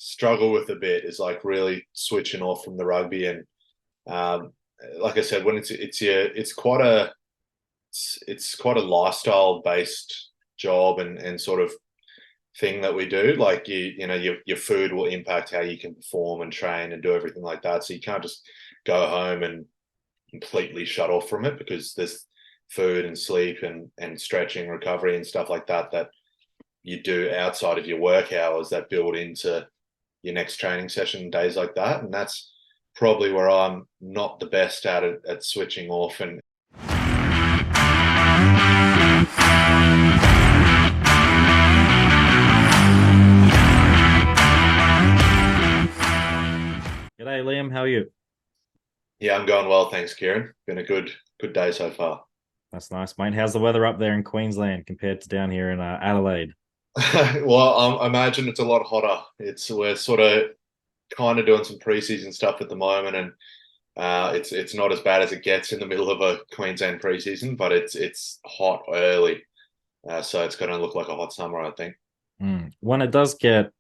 struggle with a bit is like really switching off from the rugby. And like I said, when it's quite a lifestyle based job and sort of thing that we do. Like your food will impact how you can perform and train and do everything like that. So you can't just go home and completely shut off from it, because there's food and sleep and stretching, recovery and stuff like that you do outside of your work hours that build into your next training session, days like that. And that's probably where I'm not the best at switching off. And G'day, Liam. How are you? yeah, I'm going well, thanks, Kieran. Been a good day so far. That's nice, mate. How's the weather up there in Queensland compared to down here in Adelaide? Well, I imagine it's a lot hotter. We're sort of kind of doing some preseason stuff at the moment, and it's not as bad as it gets in the middle of a Queensland preseason, but it's hot early, so it's going to look like a hot summer, I think. When it does get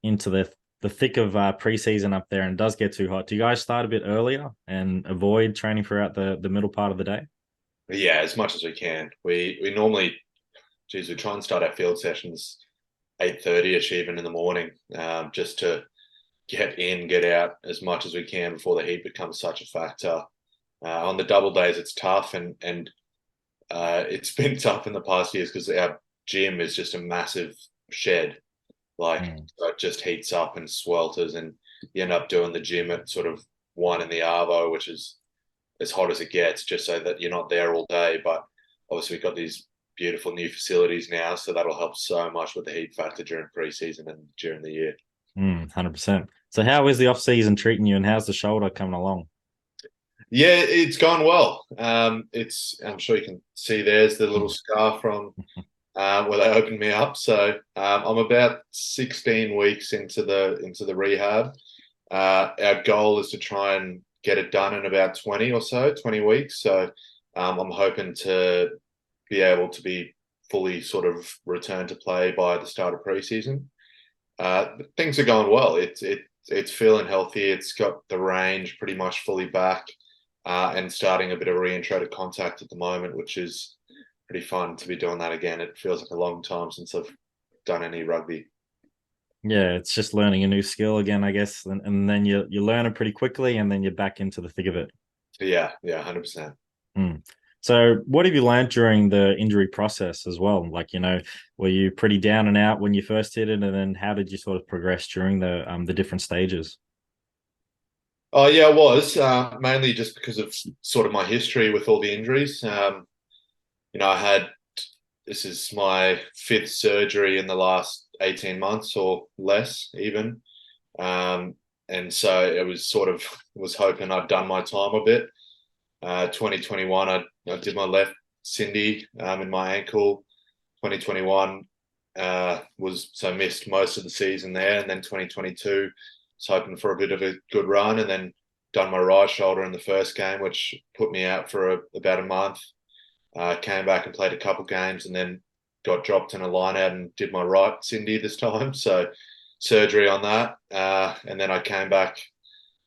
into the thick of preseason up there and does get too hot, do you guys start a bit earlier and avoid training throughout the middle part of the day? But yeah, as much as we can. We normally, geez, we try and start our field sessions 8:30ish even in the morning, just to get in, get out as much as we can before the heat becomes such a factor. On the double days, it's tough, and it's been tough in the past years because our gym is just a massive shed. Like, so it just heats up and swelters, and you end up doing the gym at sort of 1 in the arvo, which is as hot as it gets, just so that you're not there all day. But obviously, we've got these beautiful new facilities now, so that'll help so much with the heat factor during preseason and during the year. 100%. So how is the off season treating you, and how's the shoulder coming along? Yeah, it's gone well. I'm sure you can see there's the little Mm. scar from where they opened me up. So I'm about 16 weeks into the rehab. Our goal is to try and get it done in about 20 or so, 20 weeks. So I'm hoping to be able to be fully sort of returned to play by the start of preseason. Things are going well. It's feeling healthy. It's got the range pretty much fully back, and starting a bit of reintro to contact at the moment, which is pretty fun to be doing that again. It feels like a long time since I've done any rugby. Yeah, it's just learning a new skill again, I guess, and then you learn it pretty quickly, and then you're back into the thick of it. So yeah, 100%. Mm. So, what have you learned during the injury process as well? Like, were you pretty down and out when you first hit it, and then how did you sort of progress during the different stages? Oh yeah, I was mainly just because of sort of my history with all the injuries. I had this is my fifth surgery in the last 18 months or less even. And so it was sort of was hoping I'd done my time a bit. 2021, I did my left Cindy in my ankle. 2021 was so missed most of the season there, and then 2022 was hoping for a bit of a good run, and then done my right shoulder in the first game, which put me out for about a month. Came back and played a couple games, and then got dropped in a line out and did my right Cindy this time. So surgery on that, and then I came back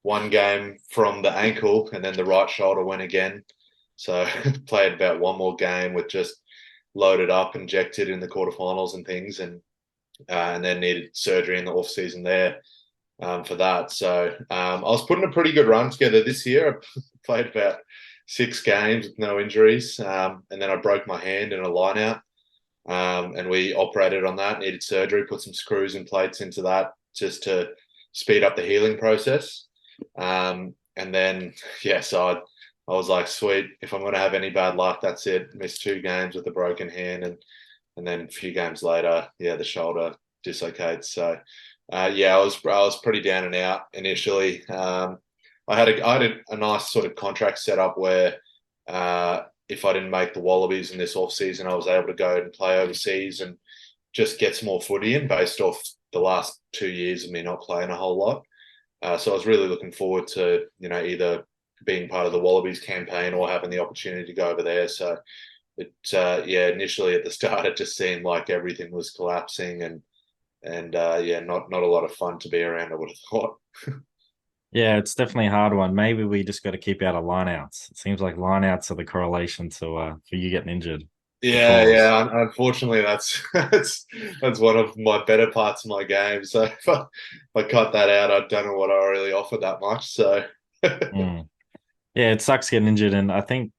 one game from the ankle, and then the right shoulder went again. So played about one more game with just loaded up, injected in the quarterfinals and things, and then needed surgery in the off season there for that. So I was putting a pretty good run together this year. I played about 6 games with no injuries, and then I broke my hand in a line out, and we operated on that. Needed surgery, put some screws and plates into that just to speed up the healing process. And then so I was like, sweet, if I'm going to have any bad luck, that's it. Missed 2 games with a broken hand, and then a few games later, the shoulder dislocates. So I was pretty down and out initially. I had a nice sort of contract set up where if I didn't make the Wallabies in this off season, I was able to go and play overseas and just get some more footy in based off the last 2 years of me not playing a whole lot. So I was really looking forward to either being part of the Wallabies campaign or having the opportunity to go over there. So initially at the start, it just seemed like everything was collapsing, and and yeah, not a lot of fun to be around, I would have thought. Yeah, it's definitely a hard one. Maybe we just got to keep out of lineouts. It seems like lineouts are the correlation to for you getting injured. The Yeah, calls. yeah. Unfortunately, that's that's one of my better parts of my game. So if I cut that out, I don't know what I really offer that much. So Mm. Yeah, it sucks getting injured, and I think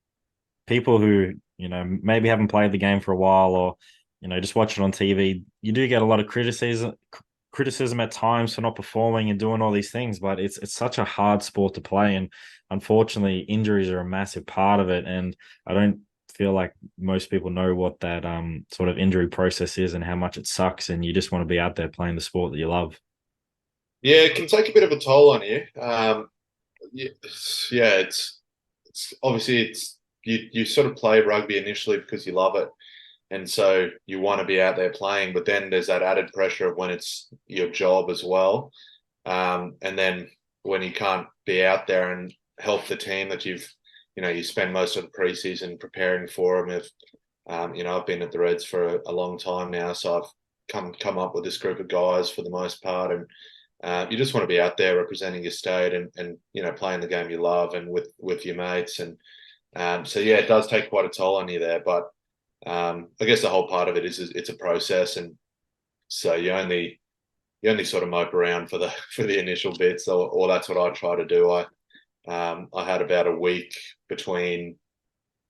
people who maybe haven't played the game for a while, or just watch it on TV, you do get a lot of criticism at times for not performing and doing all these things, but it's such a hard sport to play, and unfortunately injuries are a massive part of it, and I don't feel like most people know what that sort of injury process is and how much it sucks, and you just want to be out there playing the sport that you love. yeah, it can take a bit of a toll on you. Yeah, yeah, it's obviously it's you sort of play rugby initially because you love it, and so you want to be out there playing. But then there's that added pressure of when it's your job as well, and then when you can't be out there and help the team that you spend most of the preseason preparing for them. If I've been at the Reds for a long time now, so I've come up with this group of guys for the most part, and you just want to be out there representing your state and playing the game you love and with your mates. And so yeah, it does take quite a toll on you there. But I guess the whole part of it is it's a process, and so you only sort of mope around for the for the initial bits, or that's what I try to do. I had about a week between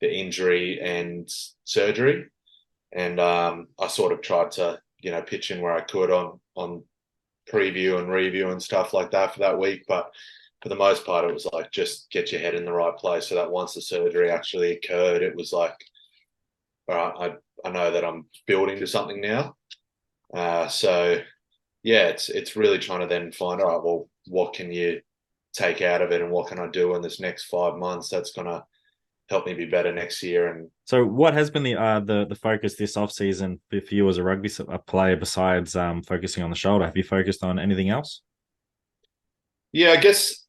the injury and surgery, and I sort of tried to pitch in where I could on preview and review and stuff like that for that week. But for the most part, it was like just get your head in the right place, so that once the surgery actually occurred, it was like, all right, I know that I'm building to something now. So yeah, it's really trying to then find, all right, well, what can you take out of it, and what can I do in this next 5 months that's gonna help me be better next year. And So, what has been the focus this off season for you as a rugby player besides focusing on the shoulder? Have you focused on anything else? yeah, I guess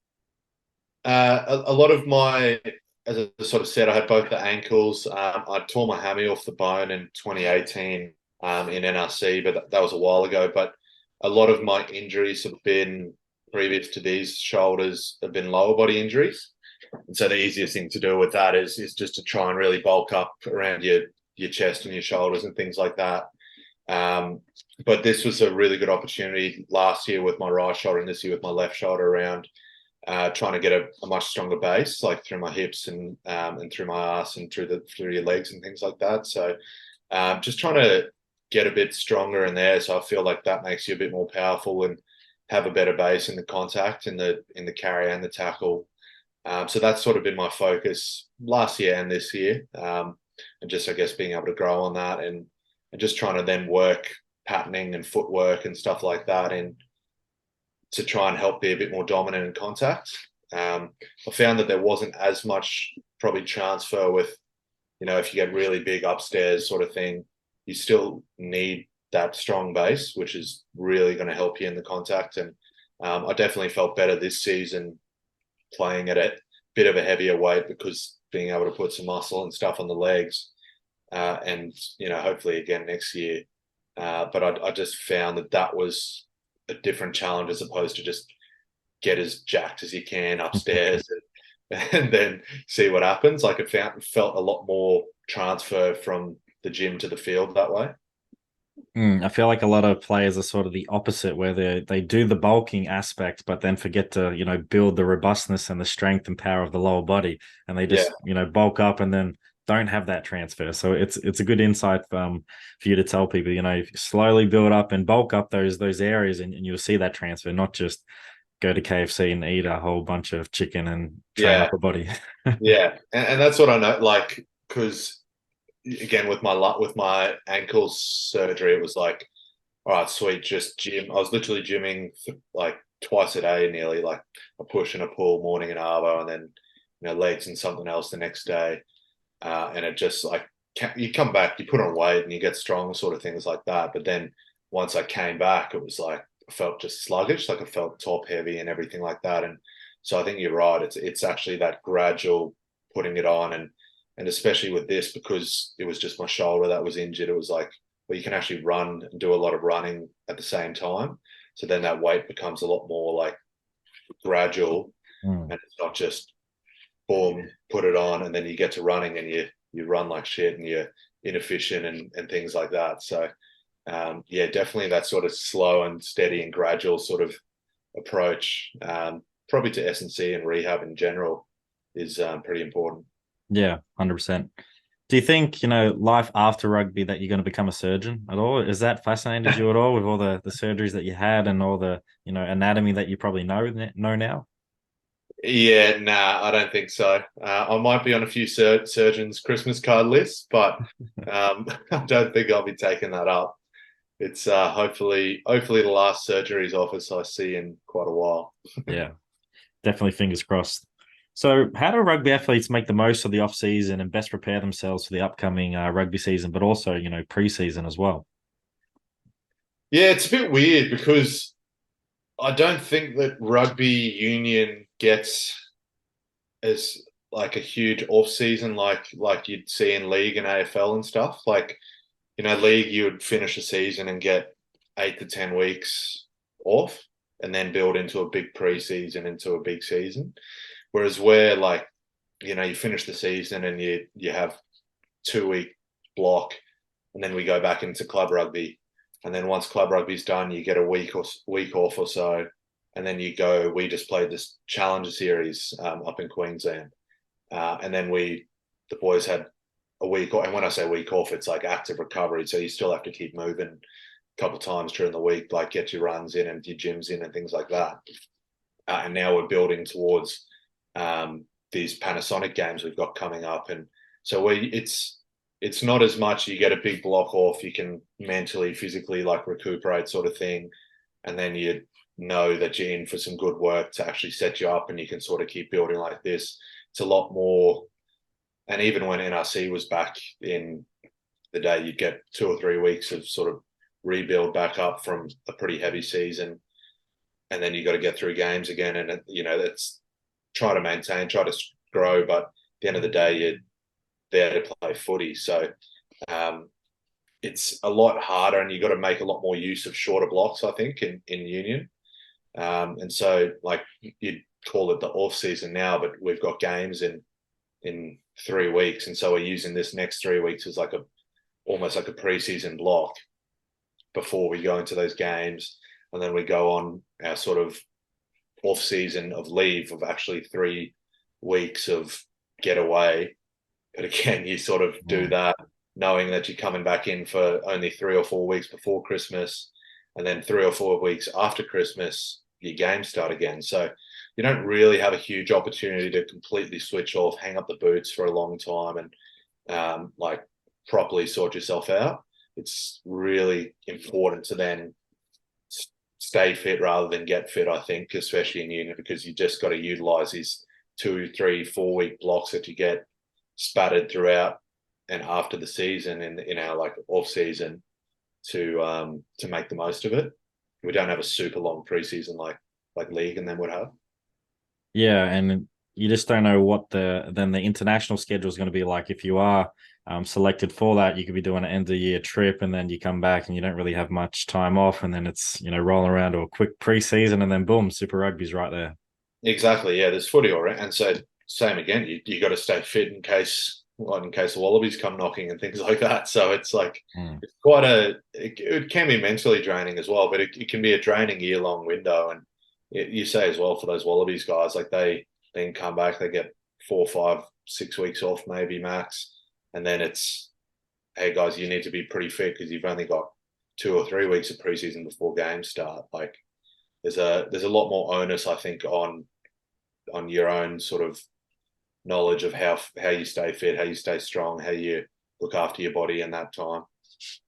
a lot of my, as I sort of said, I had both the ankles. I tore my hammy off the bone in 2018 in NRC, but that was a while ago. But a lot of my injuries have been previous to these shoulders have been lower body injuries. And so the easiest thing to do with that is just to try and really bulk up around your chest and your shoulders and things like that. But this was a really good opportunity last year with my right shoulder and this year with my left shoulder around trying to get a much stronger base, like through my hips and through my ass and through your legs and things like that. So just trying to get a bit stronger in there. So I feel like that makes you a bit more powerful and have a better base in the contact, in the carry and the tackle. So that's sort of been my focus last year and this year, and just I guess being able to grow on that and just trying to then work patterning and footwork and stuff like that, and to try and help be a bit more dominant in contact. I found that there wasn't as much probably transfer with, if you get really big upstairs sort of thing, you still need that strong base, which is really going to help you in the contact. And I definitely felt better this season playing at a bit of a heavier weight because being able to put some muscle and stuff on the legs, and hopefully again next year. But I just found that was a different challenge as opposed to just get as jacked as you can upstairs and then see what happens. Like it felt a lot more transfer from the gym to the field that way. I feel like a lot of players are sort of the opposite, where they do the bulking aspect, but then forget to build the robustness and the strength and power of the lower body, and they Yeah, just bulk up and then don't have that transfer. So it's a good insight for you to tell people, if you slowly build up and bulk up those areas, and you'll see that transfer, not just go to KFC and eat a whole bunch of chicken and train yeah, up a body. yeah, and that's what I know. Like, because again with my ankle surgery, it was like, all right, sweet, just gym. I was literally gymming like twice a day, nearly, like a push and a pull, morning and arvo, and then legs and something else the next day. And it just like you come back, you put on weight and you get strong, sort of things like that. But then once I came back, it was like I felt just sluggish, like I felt top heavy and everything like that. And so I think you're right. It's actually that gradual putting it on, and especially with this, because it was just my shoulder that was injured. It was like where you can actually run and do a lot of running at the same time. So then that weight becomes a lot more like gradual, Mm. and it's not just boom, put it on, and then you get to running and you run like shit and you're inefficient and things like that. So yeah, definitely that sort of slow and steady and gradual sort of approach, probably to S&C and rehab in general, is pretty important. Yeah, 100%. Do you think, life after rugby that you're going to become a surgeon at all? Is that fascinated you at all with all the surgeries that you had and all the, anatomy that you probably know now? Yeah, nah, I don't think so. I might be on a few surgeons' Christmas card lists, but I don't think I'll be taking that up. It's hopefully the last surgeries office I see in quite a while. Yeah, definitely fingers crossed. So, how do rugby athletes make the most of the off season and best prepare themselves for the upcoming rugby season, but also, pre-season as well? Yeah, it's a bit weird because I don't think that rugby union gets as like a huge off season like you'd see in league and AFL and stuff. Like, league you would finish a season and get 8 to 10 weeks off and then build into a big preseason into a big season. Whereas where like, you finish the season and you have 2 week block and then we go back into club rugby. And then once club rugby's done, you get a week off or so. And then we just played this Challenger series up in Queensland. And then the boys had a week off. And when I say week off, it's like active recovery. So you still have to keep moving a couple of times during the week, like get your runs in and your gyms in and things like that. And now we're building towards these Panasonic games we've got coming up. And so it's not as much you get a big block off, you can mentally, physically like recuperate sort of thing. And then you know that you're in for some good work to actually set you up and you can sort of keep building like this. It's a lot more. And even when NRC was back in the day, you'd get 2 or 3 weeks of sort of rebuild back up from a pretty heavy season. And then you got to get through games again. And, that's try to maintain, try to grow. But at the end of the day, you're there to play footy. So it's a lot harder and you've got to make a lot more use of shorter blocks, I think, in union. And so like you'd call it the off season now, but we've got games in 3 weeks. And so we're using this next 3 weeks as like almost like a preseason block before we go into those games. And then we go on our sort of off season of leave of actually 3 weeks of getaway. But again, you sort of do that knowing that you're coming back in for only 3 or 4 weeks before Christmas. And then 3 or 4 weeks after Christmas, your games start again. So you don't really have a huge opportunity to completely switch off, hang up the boots for a long time and like properly sort yourself out. It's really important to then stay fit rather than get fit, I think, especially in union, because you just got to utilize these 2, 3, 4 week blocks that you get spattered throughout and after the season in our like off season to make the most of it. We don't have a super long preseason like league and then would have. Yeah, and you just don't know what the international schedule is going to be like. If you are selected for that, you could be doing an end of year trip, and then you come back and you don't really have much time off, and then it's rolling around to a quick preseason, and then boom, Super Rugby's right there. Exactly. Yeah, there's footy already, and so same again. You got to stay fit in case the Wallabies come knocking and things like that. So it's like it's quite it can be mentally draining as well, but it can be a draining year-long window. And you say as well for those Wallabies guys, like they then come back, they get 4, 5, 6 weeks off maybe max, and then it's, hey guys, you need to be pretty fit because you've only got 2 or 3 weeks of preseason before games start. Like there's a lot more onus, I think, on your own sort of knowledge of how you stay fit, how you stay strong, how you look after your body in that time.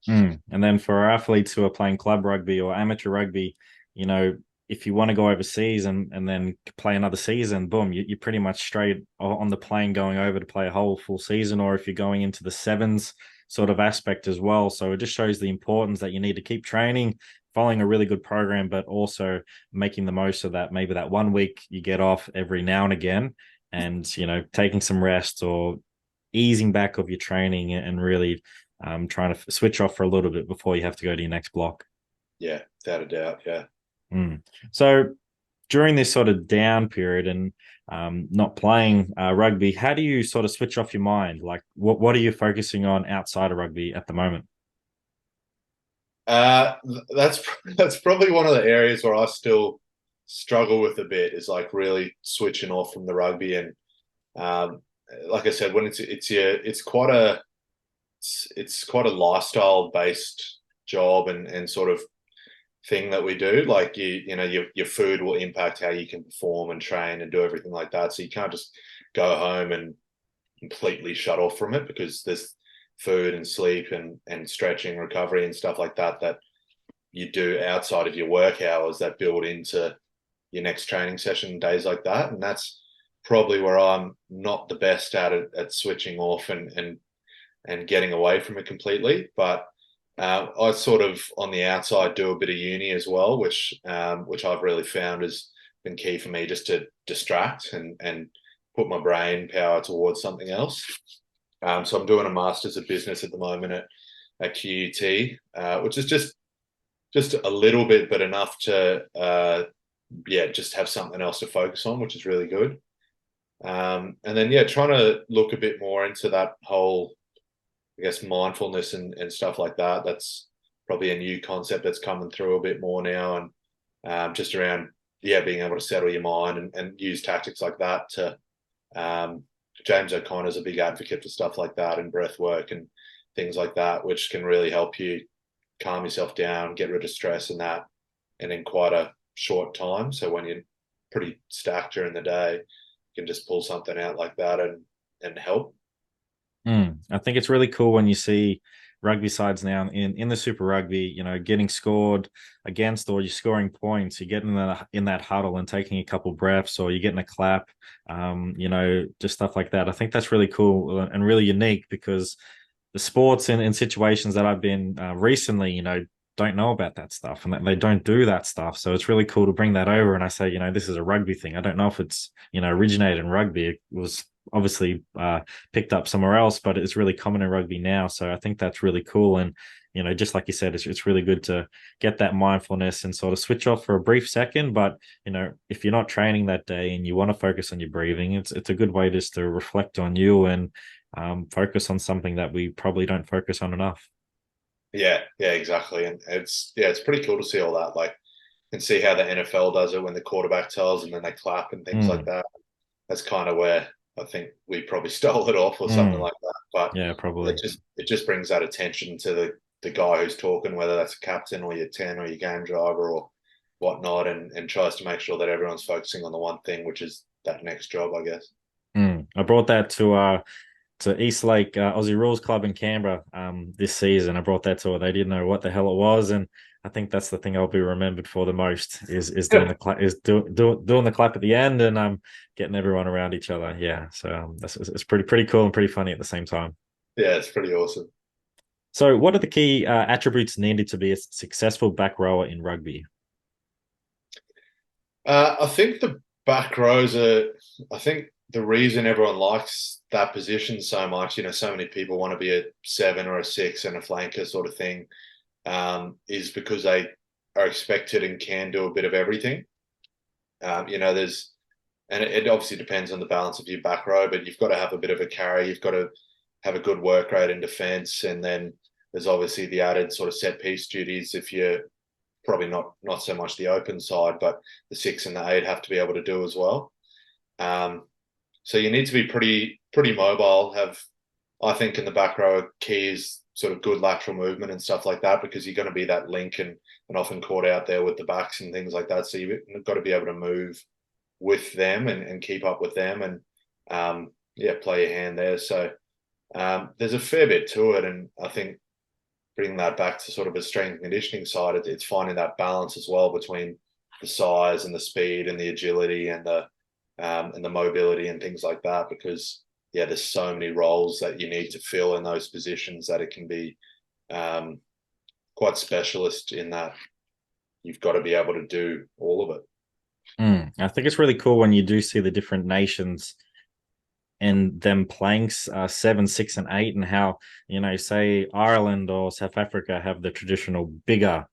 And then for our athletes who are playing club rugby or amateur rugby, if you want to go overseas and then play another season, boom, you're pretty much straight on the plane going over to play a whole full season, or if you're going into the sevens sort of aspect as well. So it just shows the importance that you need to keep training, following a really good program, but also making the most of that. Maybe that 1 week you get off every now and again, and taking some rest or easing back of your training and really trying to switch off for a little bit before you have to go to your next block. Yeah, without a doubt. Yeah. Mm. So during this sort of down period and not playing rugby, how do you sort of switch off your mind? Like, what are you focusing on outside of rugby at the moment? Uh, that's that's probably one of the areas where I still struggle with a bit is like really switching off from the rugby and um, like I said, when it's quite a lifestyle based job and sort of thing that we do. Like you know your food will impact how you can perform and train and do everything like that. So you can't just go home and completely shut off from it because there's food and sleep and stretching, recovery and stuff like that that you do outside of your work hours that build into your next training session, days like that. And that's probably where I'm not the best at switching off and getting away from it completely. But I sort of on the outside do a bit of uni as well, which I've really found has been key for me just to distract and put my brain power towards something else. So I'm doing a master's of business at the moment at QUT, which is just a little bit, but enough to yeah, just have something else to focus on, which is really good. And then yeah, trying to look a bit more into that whole, I guess, mindfulness and stuff like that. That's probably a new concept that's coming through a bit more now, and just around yeah, being able to settle your mind and use tactics like that to um, James O'Connor's a big advocate for stuff like that and breath work and things like that, which can really help you calm yourself down, get rid of stress and that, and in quite a short time. So when you're pretty stacked during the day, you can just pull something out like that and help. I think it's really cool when you see rugby sides now in the Super Rugby, getting scored against, or you're scoring points. You're getting in that huddle and taking a couple breaths, or you're getting a clap. Just stuff like that. I think that's really cool and really unique because the sports in situations that I've been recently, don't know about that stuff and that they don't do that stuff. So it's really cool to bring that over. And I say, this is a rugby thing. I don't know if it's, originated in rugby. It was obviously picked up somewhere else, but it's really common in rugby now. So I think that's really cool. And, just like you said, it's really good to get that mindfulness and sort of switch off for a brief second. But, if you're not training that day and you want to focus on your breathing, it's a good way just to reflect on you and focus on something that we probably don't focus on enough. Yeah, exactly. And it's pretty cool to see all that. Like, and see how the NFL does it when the quarterback tells and then they clap and things like Mm, that. That's kind of where I think we probably stole it off or something mm, like that. But yeah, probably. it just brings that attention to the guy who's talking, whether that's a captain or your 10 or your game driver or whatnot, and tries to make sure that everyone's focusing on the one thing, which is that next job, I guess. I brought that to East Lake Aussie Rules Club in Canberra this season. I brought that to it. They didn't know what the hell it was, and I think that's the thing I'll be remembered for the most is doing the clap, doing the clap at the end and getting everyone around each other. Yeah, so it's pretty cool and pretty funny at the same time. Yeah, it's pretty awesome. So, what are the key attributes needed to be a successful back rower in rugby? I think the back rows are. I think the reason everyone likes that position so much, so many people want to be a 7 or a 6 and a flanker sort of thing, is because they are expected and can do a bit of everything. There's, and it obviously depends on the balance of your back row, but you've got to have a bit of a carry. You've got to have a good work rate in defence, and then there's obviously the added sort of set piece duties if you're probably not so much the open side, but the 6 and the 8 have to be able to do as well. Um, so you need to be pretty mobile. Have, I think, in the back row, key is sort of good lateral movement and stuff like that because you're going to be that link and often caught out there with the backs and things like that. So you've got to be able to move with them and keep up with them and yeah, play your hand there. So there's a fair bit to it, and I think bringing that back to sort of a strength and conditioning side, it's finding that balance as well between the size and the speed and the agility and the mobility and things like that. Because yeah, there's so many roles that you need to fill in those positions that it can be quite specialist in that you've got to be able to do all of it. I think it's really cool when you do see the different nations and them playing 7, 6, and 8, and how, say Ireland or South Africa have the traditional bigger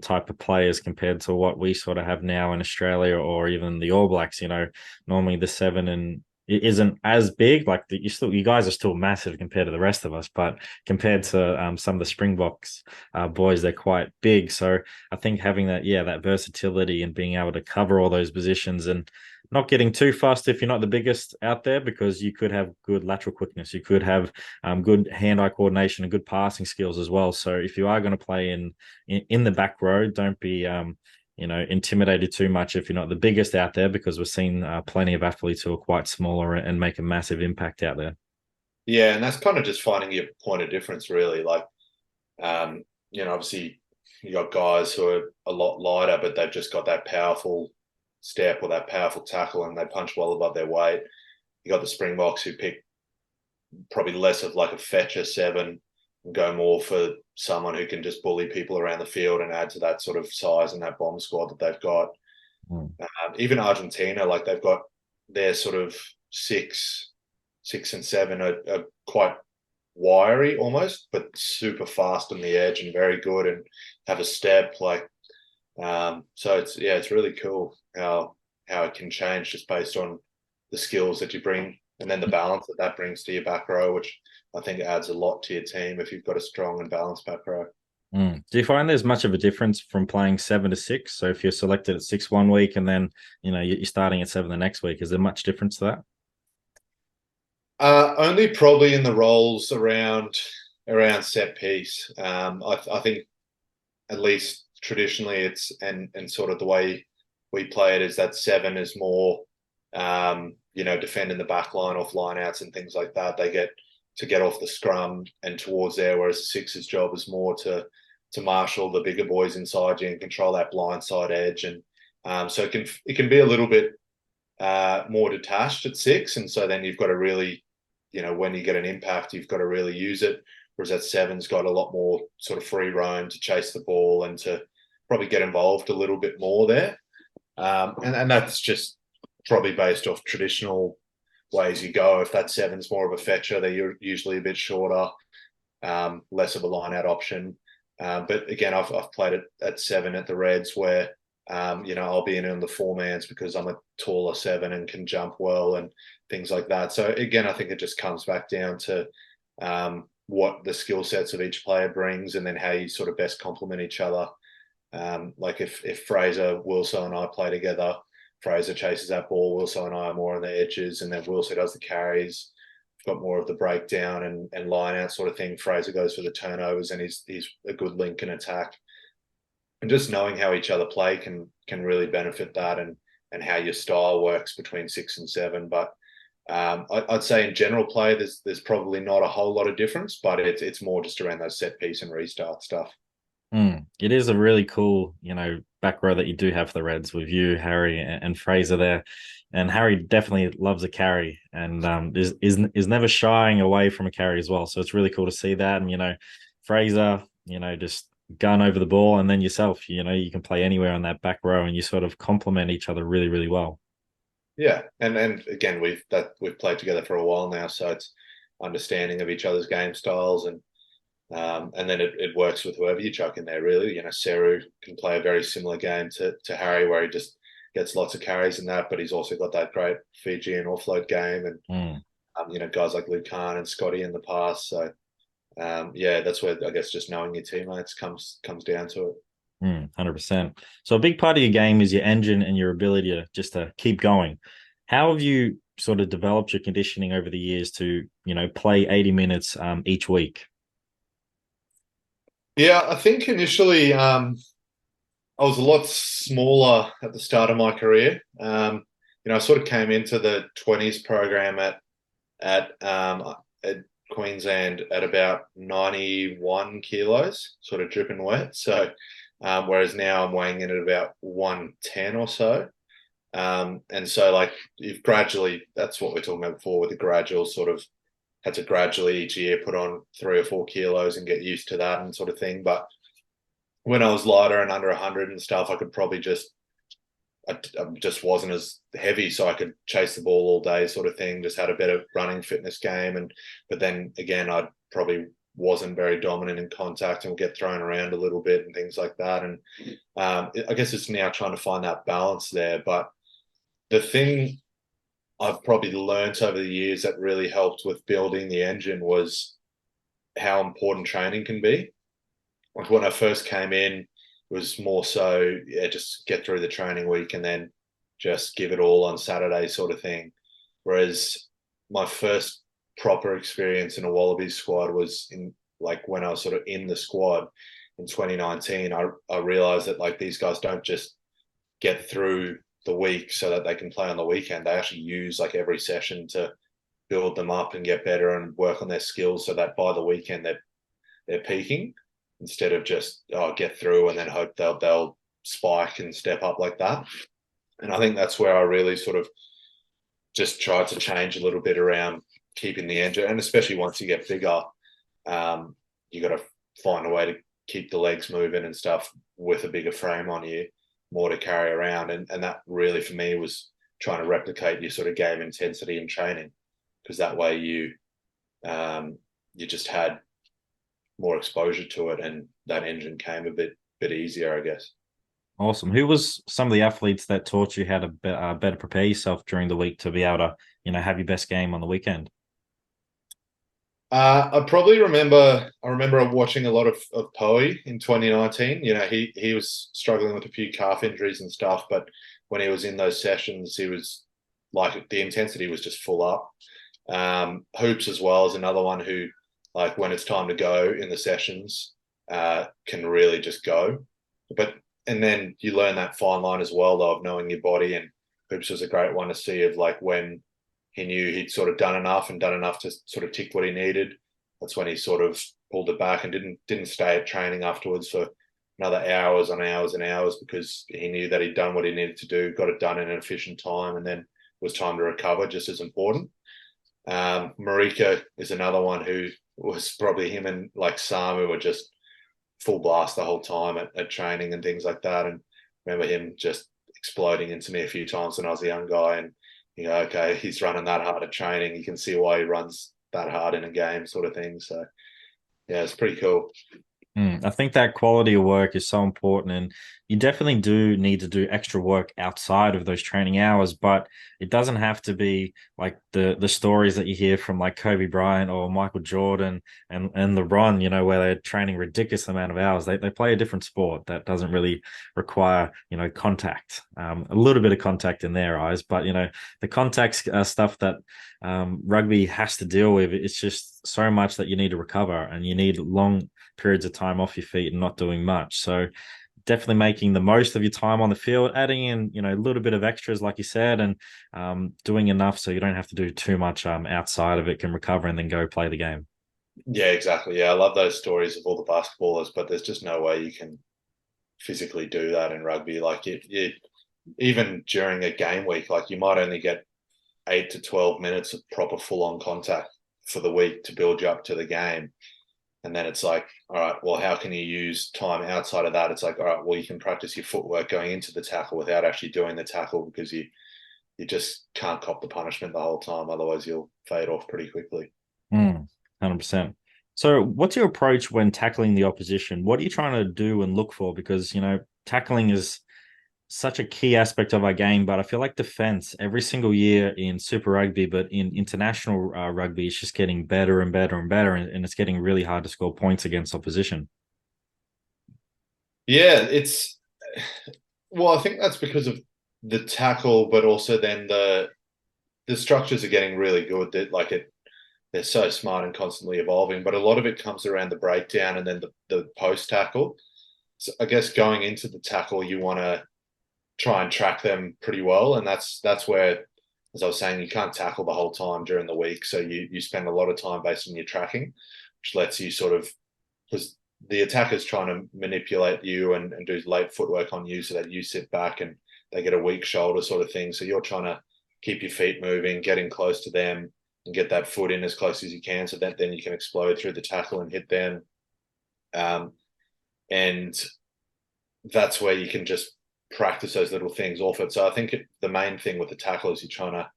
type of players compared to what we sort of have now in Australia or even the All Blacks. Normally the 7 and it isn't as big. Like you guys are still massive compared to the rest of us, but compared to some of the Springboks boys, they're quite big. So I think having that versatility and being able to cover all those positions and not getting too fast if you're not the biggest out there, because you could have good lateral quickness, you could have good hand-eye coordination and good passing skills as well. So if you are going to play in the back row, don't be intimidated too much if you're not the biggest out there, because we've seen plenty of athletes who are quite smaller and make a massive impact out there. Yeah, and that's kind of just finding your point of difference, really. Like, obviously you got guys who are a lot lighter, but they've just got that powerful step or that powerful tackle, and they punch well above their weight. You got the Springboks who pick probably less of like a fetcher 7 and go more for someone who can just bully people around the field and add to that sort of size and that bomb squad that they've got. Even Argentina, like they've got their sort of 6 and 7 are quite wiry almost, but super fast on the edge and very good and have a step. Like, so it's really cool how it can change just based on the skills that you bring, and then the balance that brings to your back row, which I think adds a lot to your team if you've got a strong and balanced back row. Do you find there's much of a difference from playing 7 to 6? So if you're selected at 6 one week and then you're starting at 7 the next week, is there much difference to that? Only probably in the roles around set piece. I think at least traditionally it's and sort of the way we play it is that 7 is more defending the back line off line outs and things like that. They get to get off the scrum and towards there, whereas the 6's job is more to marshal the bigger boys inside you and control that blind side edge. And so it can be a little bit more detached at 6, and so then you've got to really, when you get an impact, you've got to really use it. Whereas that 7's got a lot more sort of free roam to chase the ball and to probably get involved a little bit more there. And that's just probably based off traditional ways you go. If that 7's more of a fetcher, they're usually a bit shorter, less of a line out option. But again, I've played it at 7 at the Reds where, I'll be in on the 4-mans because I'm a taller 7 and can jump well and things like that. So again, I think it just comes back down to what the skill sets of each player brings and then how you sort of best complement each other. Like if Fraser, Wilson and I play together, Fraser chases that ball, Wilson and I are more on the edges, and then Wilson does the carries. We've got more of the breakdown and line out sort of thing. Fraser goes for the turnovers and he's a good link in attack. And just knowing how each other play can really benefit that and how your style works between 6 and 7. But I'd say in general play, there's probably not a whole lot of difference, but it's more just around those set piece and restart stuff. It is a really cool, back row that you do have for the Reds with you, Harry, and Fraser there. And Harry definitely loves a carry and is never shying away from a carry as well. So it's really cool to see that. And Fraser, just gun over the ball, and then yourself, you can play anywhere on that back row, and you sort of complement each other really, really well. Yeah, and again, we've played together for a while now, so it's understanding of each other's game styles and then it works with whoever you chuck in there, really. Seru can play a very similar game to Harry, where he just gets lots of carries and that, but he's also got that great Fijian offload game. And, guys like Luke Khan and Scotty in the past. So, that's where I guess just knowing your teammates comes down to it. 100%. So a big part of your game is your engine and your ability to keep going. How have you sort of developed your conditioning over the years to, play 80 minutes each week? Yeah, I think initially I was a lot smaller at the start of my career. I sort of came into the 20s program at Queensland at about 91 kilos, sort of dripping wet. So, whereas now I'm weighing in at about 110 or so. And so like you've gradually, that's what we're talking about before with the gradual sort of had to gradually each year put on 3 or 4 kilos and get used to that and sort of thing. But when I was lighter and under 100 and stuff, I could probably just I just wasn't as heavy, so I could chase the ball all day, sort of thing. Just had a better running fitness game, but then again, I probably wasn't very dominant in contact and would get thrown around a little bit and things like that. And I guess it's now trying to find that balance there. But the thing I've probably learned over the years that really helped with building the engine was how important training can be. Like when I first came in, it was more so, yeah, just get through the training week and then just give it all on Saturday sort of thing. Whereas my first proper experience in a Wallabies squad was in like when I was sort of in the squad in 2019. I realized that like these guys don't just get through the week so that they can play on the weekend. They actually use like every session to build them up and get better and work on their skills so that by the weekend they're peaking instead of just get through and then hope they'll spike and step up like that. And I think that's where I really sort of just tried to change a little bit around keeping the engine, and especially once you get bigger, you got to find a way to keep the legs moving and stuff with a bigger frame on you, more to carry around, and that really for me was trying to replicate your sort of game intensity in training, because that way you just had more exposure to it, and that engine came a bit easier, I guess. Awesome. Who was some of the athletes that taught you how to better prepare yourself during the week to be able to, have your best game on the weekend? I probably remember. I remember watching a lot of Poe in 2019. He was struggling with a few calf injuries and stuff, but when he was in those sessions, he was like the intensity was just full up. Hoops as well is another one who, like when it's time to go in the sessions, can really just go. And then you learn that fine line as well, though, of knowing your body. And Hoops was a great one to see of like when he knew he'd sort of done enough to sort of tick what he needed. That's when he sort of pulled it back and didn't stay at training afterwards for another hours and hours and hours, because he knew that he'd done what he needed to do, got it done in an efficient time, and then it was time to recover, just as important. Marika is another one who was probably him and like Samu were just full blast the whole time at training and things like that. And remember him just exploding into me a few times when I was a young guy, and okay, he's running that hard at training. You can see why he runs that hard in a game, sort of thing. So, yeah, it's pretty cool. I think that quality of work is so important, and you definitely do need to do extra work outside of those training hours. But it doesn't have to be like the stories that you hear from like Kobe Bryant or Michael Jordan and LeBron, where they're training ridiculous amount of hours. They play a different sport that doesn't really require contact, a little bit of contact in their eyes, but the contact stuff that rugby has to deal with. It's just so much that you need to recover, and you need long periods of time off your feet and not doing much. So definitely making the most of your time on the field, adding in, a little bit of extras, like you said, and doing enough so you don't have to do too much outside of it, can recover and then go play the game. Yeah, exactly. Yeah, I love those stories of all the basketballers, but there's just no way you can physically do that in rugby. Like even during a game week, like you might only get 8 to 12 minutes of proper full on contact for the week to build you up to the game. And then it's like, all right, well, how can you use time outside of that? It's like, all right, well, you can practice your footwork going into the tackle without actually doing the tackle, because you just can't cop the punishment the whole time. Otherwise, you'll fade off pretty quickly. 100%. So what's your approach when tackling the opposition? What are you trying to do and look for? Because, tackling is such a key aspect of our game, but I feel like defense every single year in Super Rugby, but in international rugby, it's just getting better and better and better, and it's getting really hard to score points against opposition. Yeah, well, I think that's because of the tackle, but also then the structures are getting really good. That they're so smart and constantly evolving. But a lot of it comes around the breakdown and then the post tackle. So I guess going into the tackle, you want to try and track them pretty well, and that's where, as I was saying, you can't tackle the whole time during the week, so you spend a lot of time based on your tracking, which lets you sort of, because the attacker's trying to manipulate you and do late footwork on you so that you sit back and they get a weak shoulder sort of thing. So you're trying to keep your feet moving, getting close to them and get that foot in as close as you can, so that then you can explode through the tackle and hit them. And that's where you can just practice those little things off it. So I think the main thing with the tackle is you're trying to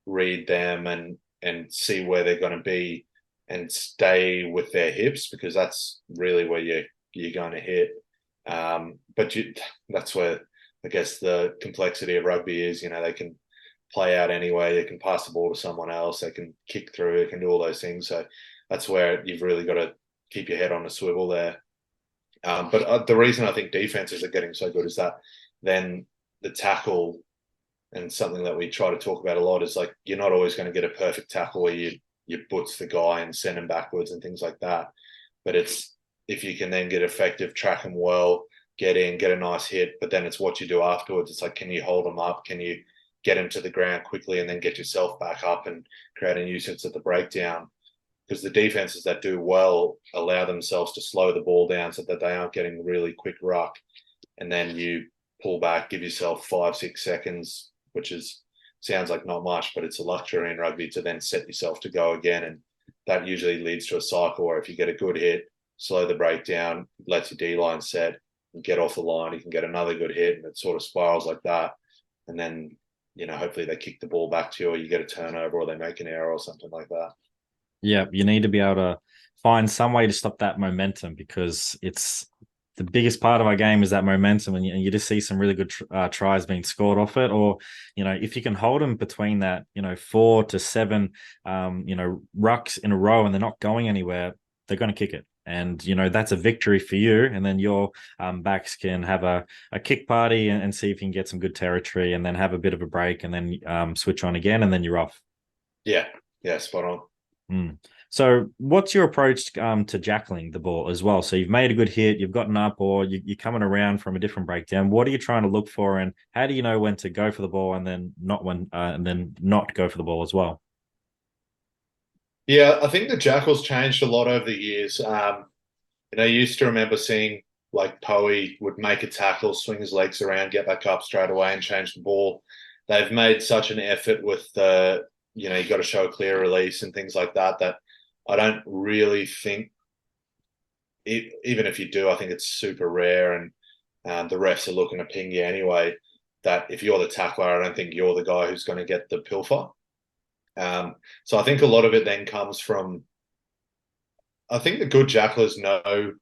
read them and see where they're going to be and stay with their hips, because that's really where you're going to hit. But that's where I guess the complexity of rugby is. They can play out anyway. They can pass the ball to someone else. They can kick through. They can do all those things. So that's where you've really got to keep your head on a swivel there. But the reason I think defenses are getting so good is that then the tackle, and something that we try to talk about a lot, is like you're not always going to get a perfect tackle where you butts the guy and send him backwards and things like that. But it's if you can then get effective, track him well, get in, get a nice hit, but then it's what you do afterwards. It's like, can you hold him up? Can you get him to the ground quickly and then get yourself back up and create a nuisance at the breakdown? Because the defenses that do well allow themselves to slow the ball down so that they aren't getting really quick ruck. And then you pull back, give yourself 5-6 seconds, which sounds like not much, but it's a luxury in rugby to then set yourself to go again. And that usually leads to a cycle where if you get a good hit, slow the breakdown, lets your D-line set, and get off the line, you can get another good hit, and it sort of spirals like that. And then, hopefully they kick the ball back to you, or you get a turnover, or they make an error or something like that. Yeah, you need to be able to find some way to stop that momentum, because it's the biggest part of our game is that momentum, and you just see some really good tries being scored off it. Or, if you can hold them between that, 4 to 7, rucks in a row, and they're not going anywhere, they're going to kick it. And, that's a victory for you. And then your backs can have a kick party and see if you can get some good territory, and then have a bit of a break, and then switch on again, and then you're off. Yeah, spot on. So what's your approach to jackling the ball as well? So you've made a good hit, you've gotten up, or you're coming around from a different breakdown. What are you trying to look for, and how do you know when to go for the ball and then not go for the ball as well? Yeah, I think the jackals changed a lot over the years. I used to remember seeing like Poey would make a tackle, swing his legs around, get back up straight away and change the ball. They've made such an effort with the, you got to show a clear release and things like that, that I don't really think, even if you do, I think it's super rare, and the refs are looking to ping you anyway, that if you're the tackler, I don't think you're the guy who's going to get the pilfer. So I think a lot of it then comes from, I think the good jacklers know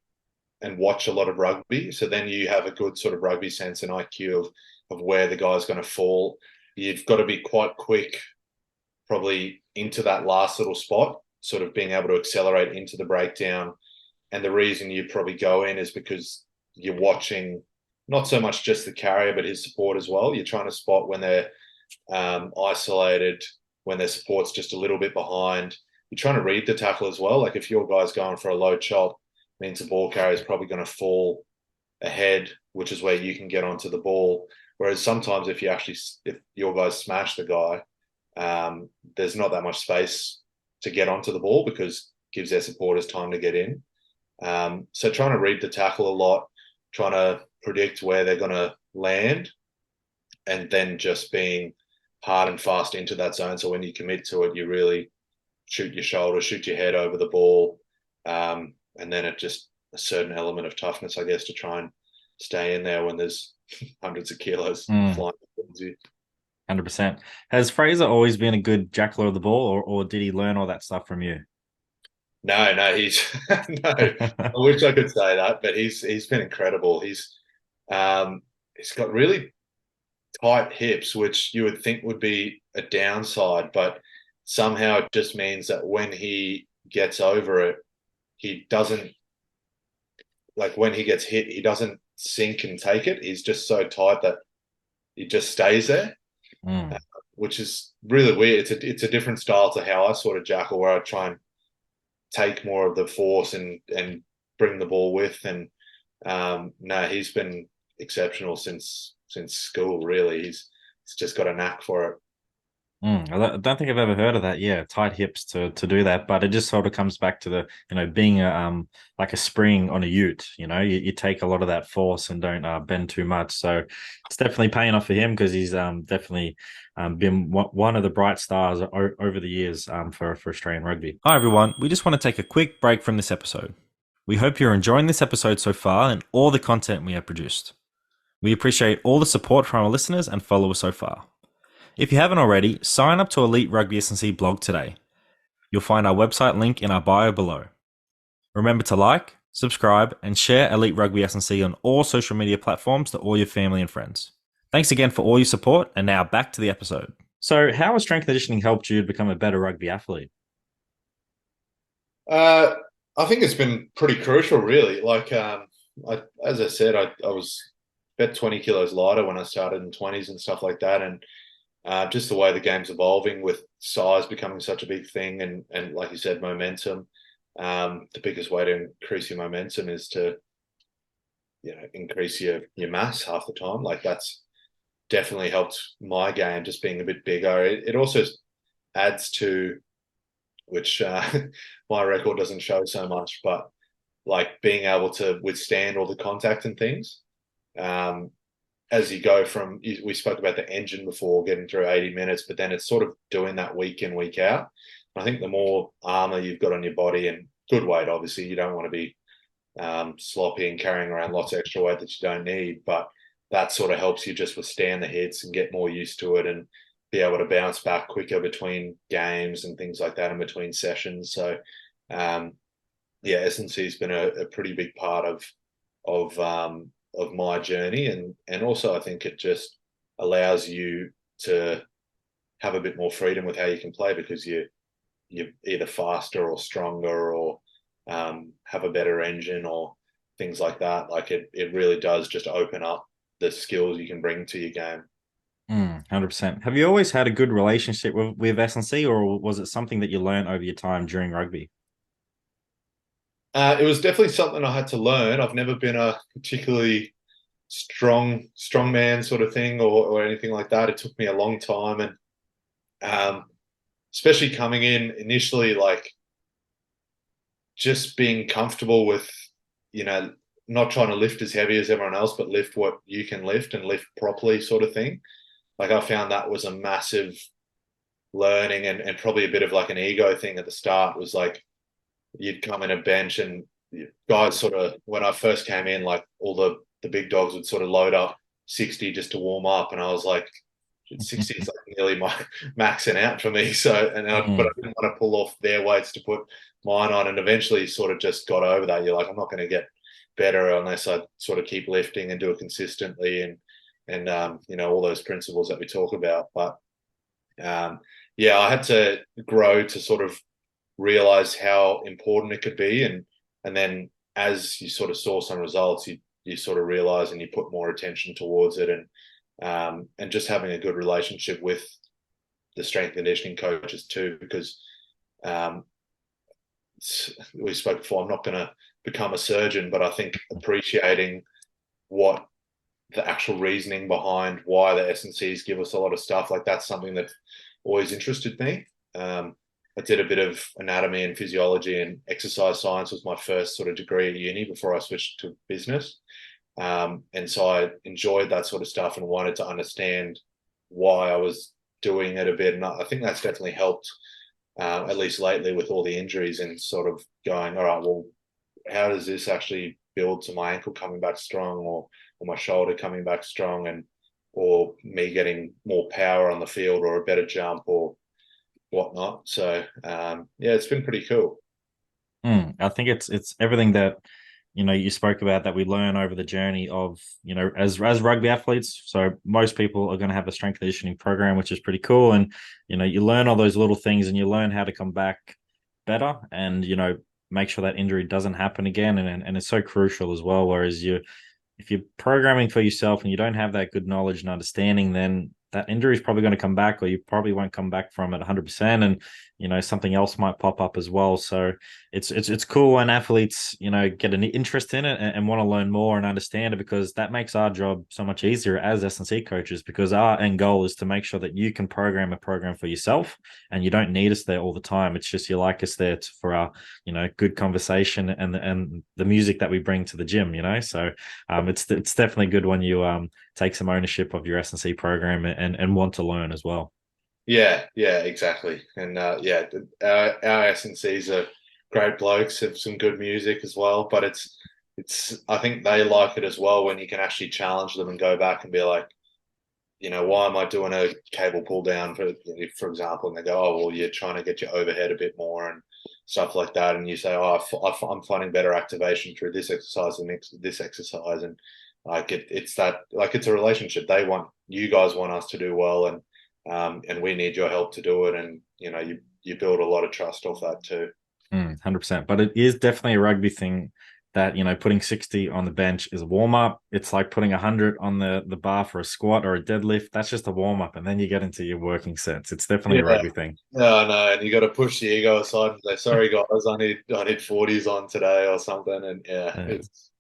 and watch a lot of rugby. So then you have a good sort of rugby sense and IQ of where the guy's going to fall. You've got to be quite quick, probably into that last little spot, sort of being able to accelerate into the breakdown. And the reason you probably go in is because you're watching not so much just the carrier, but his support as well. You're trying to spot when they're isolated, when their support's just a little bit behind. You're trying to read the tackle as well. Like if your guy's going for a low chop, means the ball carrier is probably going to fall ahead, which is where you can get onto the ball. Whereas sometimes if your guys smash the guy, there's not that much space to get onto the ball because it gives their supporters time to get in. So trying to read the tackle a lot, trying to predict where they're going to land, and then just being hard and fast into that zone. So when you commit to it, you really shoot your shoulder, shoot your head over the ball. And then it just a certain element of toughness, I guess, to try and stay in there when there's hundreds of kilos flying towards you. 100%. Has Fraser always been a good jackler of the ball, or did he learn all that stuff from you? No, he's no. I wish I could say that, but he's been incredible. He's got really tight hips, which you would think would be a downside, but somehow it just means that when he gets over it, he doesn't, like when he gets hit, he doesn't sink and take it. He's just so tight that he just stays there, which is really weird. It's a different style to how I sort of jackal, where I try and take more of the force and bring the ball with. And no, he's been exceptional since school. Really, he's just got a knack for it. I don't think I've ever heard of that. Yeah, tight hips to do that, but it just sort of comes back to the being like a spring on a ute. You take a lot of that force and don't bend too much. So it's definitely paying off for him, because he's definitely been one of the bright stars over the years for Australian rugby. Hi everyone, we just want to take a quick break from this episode. We hope you're enjoying this episode so far and all the content we have produced. We appreciate all the support from our listeners and followers so far. If you haven't already, sign up to Elite Rugby SandC blog today. You'll find our website link in our bio below. Remember to like, subscribe, and share Elite Rugby SandC on all social media platforms to all your family and friends. Thanks again for all your support, and now back to the episode. So, how has strength conditioning helped you to become a better rugby athlete? I think it's been pretty crucial, really. As I said, I was about 20 kilos lighter when I started in 20s and stuff like that. And just the way the game's evolving with size becoming such a big thing and like you said, momentum. The biggest way to increase your momentum is to, increase your mass half the time. Like that's definitely helped my game just being a bit bigger. It also adds to, which my record doesn't show so much, but like being able to withstand all the contact and things. Um, as you go from, we spoke about the engine before, getting through 80 minutes, but then it's sort of doing that week in, week out. I think the more armor you've got on your body and good weight, obviously, you don't want to be sloppy and carrying around lots of extra weight that you don't need, but that sort of helps you just withstand the hits and get more used to it and be able to bounce back quicker between games and things like that and between sessions. So, yeah, S&C has been a pretty big part of my journey, and also I think it just allows you to have a bit more freedom with how you can play because you're either faster or stronger or have a better engine or things like that. Like it really does just open up the skills you can bring to your game. 100%. Have you always had a good relationship with S&C, or was it something that you learned over your time during rugby? It was definitely something I had to learn. I've never been a particularly strong man sort of thing or anything like that. It took me a long time, and especially coming in initially, like just being comfortable with, not trying to lift as heavy as everyone else, but lift what you can lift and lift properly, sort of thing. Like I found that was a massive learning and probably a bit of like an ego thing at the start. Was like you'd come in a bench and guys sort of, when I first came in, like all the big dogs would sort of load up 60 just to warm up, and I was like, 60 is like nearly my maxing out for me. So, but I didn't want to pull off their weights to put mine on, and eventually sort of just got over that. You're like, I'm not going to get better unless I sort of keep lifting and do it consistently, and all those principles that we talk about. But yeah, I had to grow to sort of realize how important it could be, and then as you sort of saw some results, you sort of realize and you put more attention towards it, and just having a good relationship with the strength conditioning coaches too, because we spoke before, I'm not going to become a surgeon, but I think appreciating what the actual reasoning behind why the S&Cs give us a lot of stuff, like that's something that always interested me. I did a bit of anatomy and physiology, and exercise science was my first sort of degree at uni before I switched to business. And so I enjoyed that sort of stuff and wanted to understand why I was doing it a bit. And I think that's definitely helped, at least lately with all the injuries, and sort of going, all right, well, how does this actually build to my ankle coming back strong, or my shoulder coming back strong, and or me getting more power on the field or a better jump or whatnot. So yeah, it's been pretty cool. I think it's everything that you spoke about that we learn over the journey of as rugby athletes. So most people are going to have a strength conditioning program, which is pretty cool, and you learn all those little things, and you learn how to come back better, and make sure that injury doesn't happen again, and it's so crucial as well. Whereas if you're programming for yourself and you don't have that good knowledge and understanding, then that injury is probably going to come back, or you probably won't come back from it 100%, and something else might pop up as well. So it's cool when athletes get an interest in it and want to learn more and understand it, because that makes our job so much easier as S&C coaches, because our end goal is to make sure that you can program a program for yourself, and you don't need us there all the time. It's just you like us there for our good conversation and the music that we bring to the gym. So it's definitely good when you take some ownership of your S&C program and want to learn as well. Yeah, exactly. And yeah, our S&Cs are great blokes, have some good music as well. But I think they like it as well when you can actually challenge them and go back and be like, why am I doing a cable pull down for example? And they go, oh, well, you're trying to get your overhead a bit more and stuff like that. And you say, oh, I'm finding better activation through this exercise than this exercise. And like it's that, like it's a relationship. You guys want us to do well, and we need your help to do it. And you build a lot of trust off that too. 100%. But it is definitely a rugby thing that, putting 60 on the bench is a warm up. It's like putting 100 on the bar for a squat or a deadlift. That's just a warm up. And then you get into your working sets. It's definitely a Yeah. rugby thing. No, no, and you got to push the ego aside and say, "Sorry, guys, I need 40s on today or something." And yeah, Yeah. it's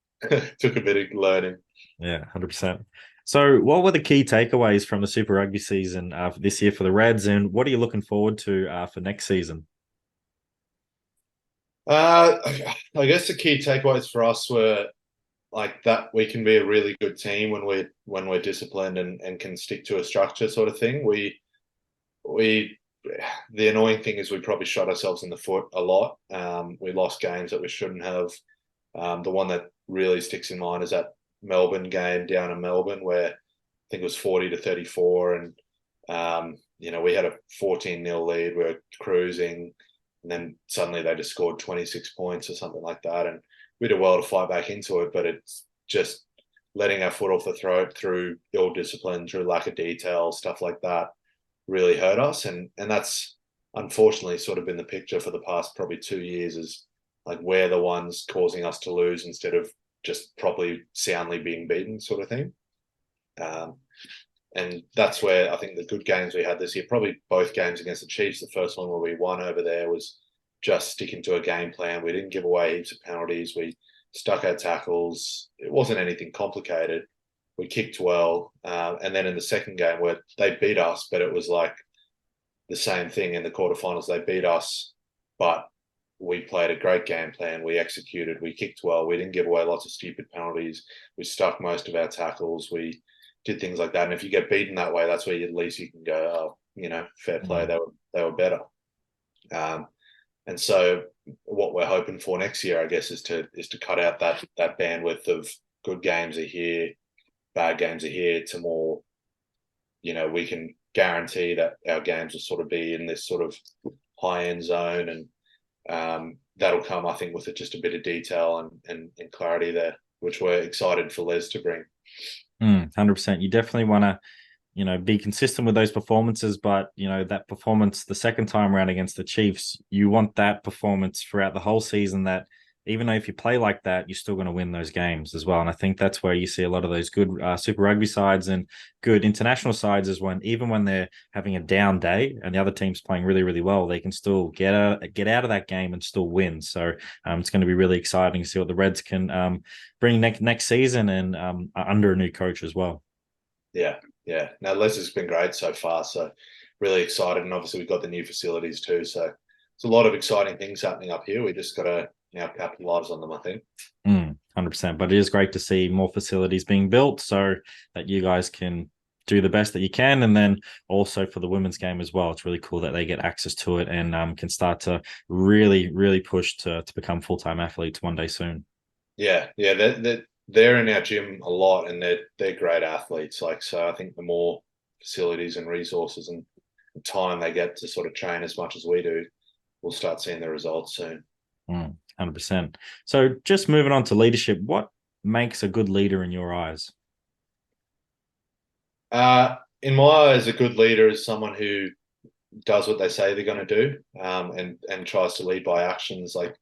took a bit of learning. Yeah, 100%. So, what were the key takeaways from the Super Rugby season this year for the Reds, and what are you looking forward to for next season? I guess the key takeaways for us were like that we can be a really good team when we're disciplined and can stick to a structure sort of thing. We the annoying thing is we probably shot ourselves in the foot a lot. We lost games that we shouldn't have. The one that really sticks in mind is that Melbourne game down in Melbourne where I think it was 40-34, and we had a 14-0 lead. We were cruising, and then suddenly they just scored 26 points or something like that, and we did well to fight back into it. But it's just letting our foot off the throat through ill discipline, through lack of detail, stuff like that really hurt us, and that's unfortunately sort of been the picture for the past probably 2 years, is like we're the ones causing us to lose instead of just properly soundly being beaten sort of thing. um, and that's where I think the good games we had this year, probably both games against the Chiefs, the first one where we won over there, was just sticking to a game plan. We didn't give away heaps of penalties. We stuck our tackles. It wasn't anything complicated. We kicked well. And then in the second game where they beat us, but it was like the same thing in the quarterfinals. They beat us, but we played a great game plan. We executed. We kicked well. We didn't give away lots of stupid penalties. We stuck most of our tackles. We did things like that. And if you get beaten that way, that's where at least you can go, oh, fair play. They were better. And so what we're hoping for next year, I guess, is to cut out that bandwidth of good games are here, bad games are here, to more, we can guarantee that our games will sort of be in this sort of high end zone, and that'll come, I think, with it just a bit of detail and clarity there, which we're excited for Les to bring. 100%. You definitely want to, be consistent with those performances, but that performance the second time around against the Chiefs, you want that performance throughout the whole season, that even though if you play like that, you're still going to win those games as well. And I think that's where you see a lot of those good Super Rugby sides and good international sides, is when even when they're having a down day and the other team's playing really, really well, they can still get out of that game and still win. So it's going to be really exciting to see what the Reds can bring next season, and under a new coach as well. Yeah. Now Les has been great so far, so really excited, and obviously we've got the new facilities too. So it's a lot of exciting things happening up here. We just got to capitalize on them, I think. 100%. But it is great to see more facilities being built so that you guys can do the best that you can. And then also for the women's game as well, it's really cool that they get access to it and can start to really, really push to become full-time athletes one day soon. Yeah. They're in our gym a lot, and they're great athletes. Like, so I think the more facilities and resources and time they get to sort of train as much as we do, we'll start seeing the results soon. 100%. So just moving on to leadership, what makes a good leader in your eyes? In my eyes, a good leader is someone who does what they say they're going to do, and tries to lead by actions. Like,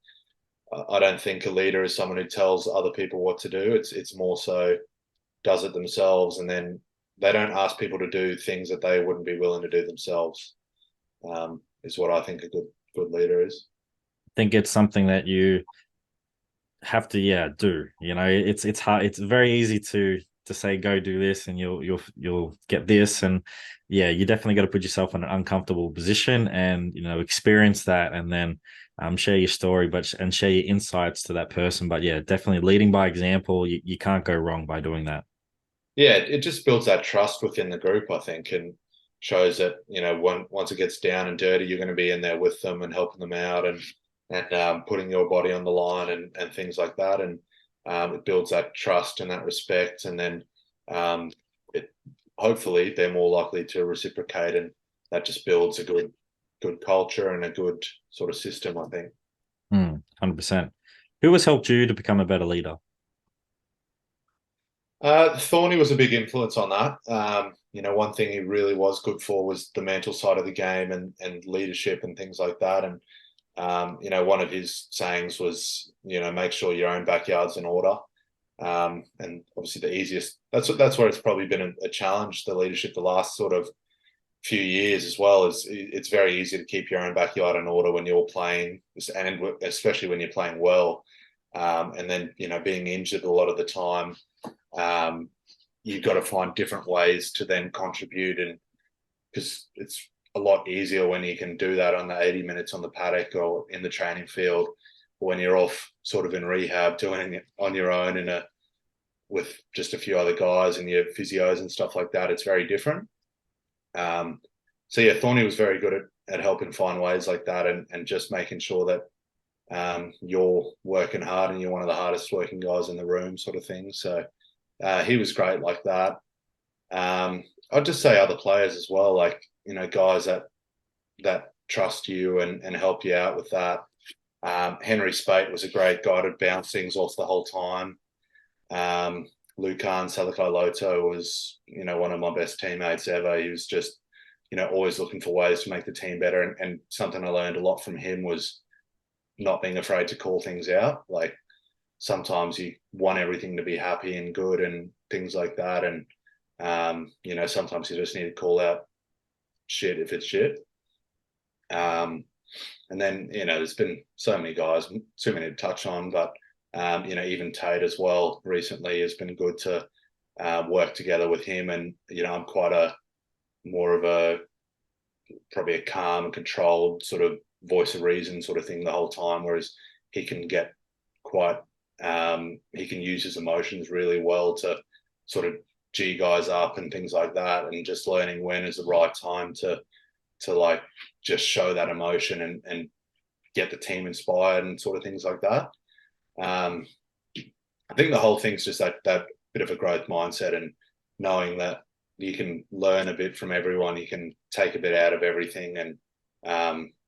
I don't think a leader is someone who tells other people what to do. It's more so does it themselves, and then they don't ask people to do things that they wouldn't be willing to do themselves. Is what I think a good leader is. I think it's something that you have to do. It's hard. It's very easy to say go do this and you'll get this, and you definitely got to put yourself in an uncomfortable position and experience that, and then share your story and share your insights to that person. But definitely leading by example. You can't go wrong by doing that. Yeah, it just builds that trust within the group, I think, and shows that once it gets down and dirty, you're going to be in there with them and helping them out, and putting your body on the line and things like that. And It builds that trust and that respect, and then it hopefully they're more likely to reciprocate, and that just builds a good culture and a good sort of system, I think. 100%. Who has helped you to become a better leader? Thorny was a big influence on that. One thing he really was good for was the mental side of the game and leadership and things like that. And one of his sayings was, make sure your own backyard's in order. And obviously the easiest, that's where it's probably been a challenge, the leadership, the last sort of few years as well, is it's very easy to keep your own backyard in order when you're playing, and especially when you're playing well. And then, being injured a lot of the time, you've got to find different ways to then contribute, and because it's a lot easier when you can do that on the 80 minutes on the paddock or in the training field, or when you're off sort of in rehab doing it on your own with just a few other guys and your physios and stuff like that. It's very different. So yeah, Thorny was very good at helping find ways like that, and just making sure that you're working hard and you're one of the hardest working guys in the room, sort of thing. So he was great like that. I'd just say other players as well, like, guys that trust you and help you out with that. Henry Spate was a great guy to bounce things off the whole time. Lukan Salakai Loto was, one of my best teammates ever. He was just, always looking for ways to make the team better. And something I learned a lot from him was not being afraid to call things out. Like, sometimes you want everything to be happy and good and things like that. And, sometimes you just need to call out shit if it's shit. And then, there's been so many guys, too many to touch on, but, even Tate as well recently has been good to work together with him. And, I'm quite probably a calm and controlled sort of voice of reason sort of thing the whole time, whereas he can get quite, he can use his emotions really well to sort of G guys up and things like that, and just learning when is the right time to like just show that emotion and get the team inspired and sort of things like that. I think the whole thing's just that bit of a growth mindset, and knowing that you can learn a bit from everyone, you can take a bit out of everything, and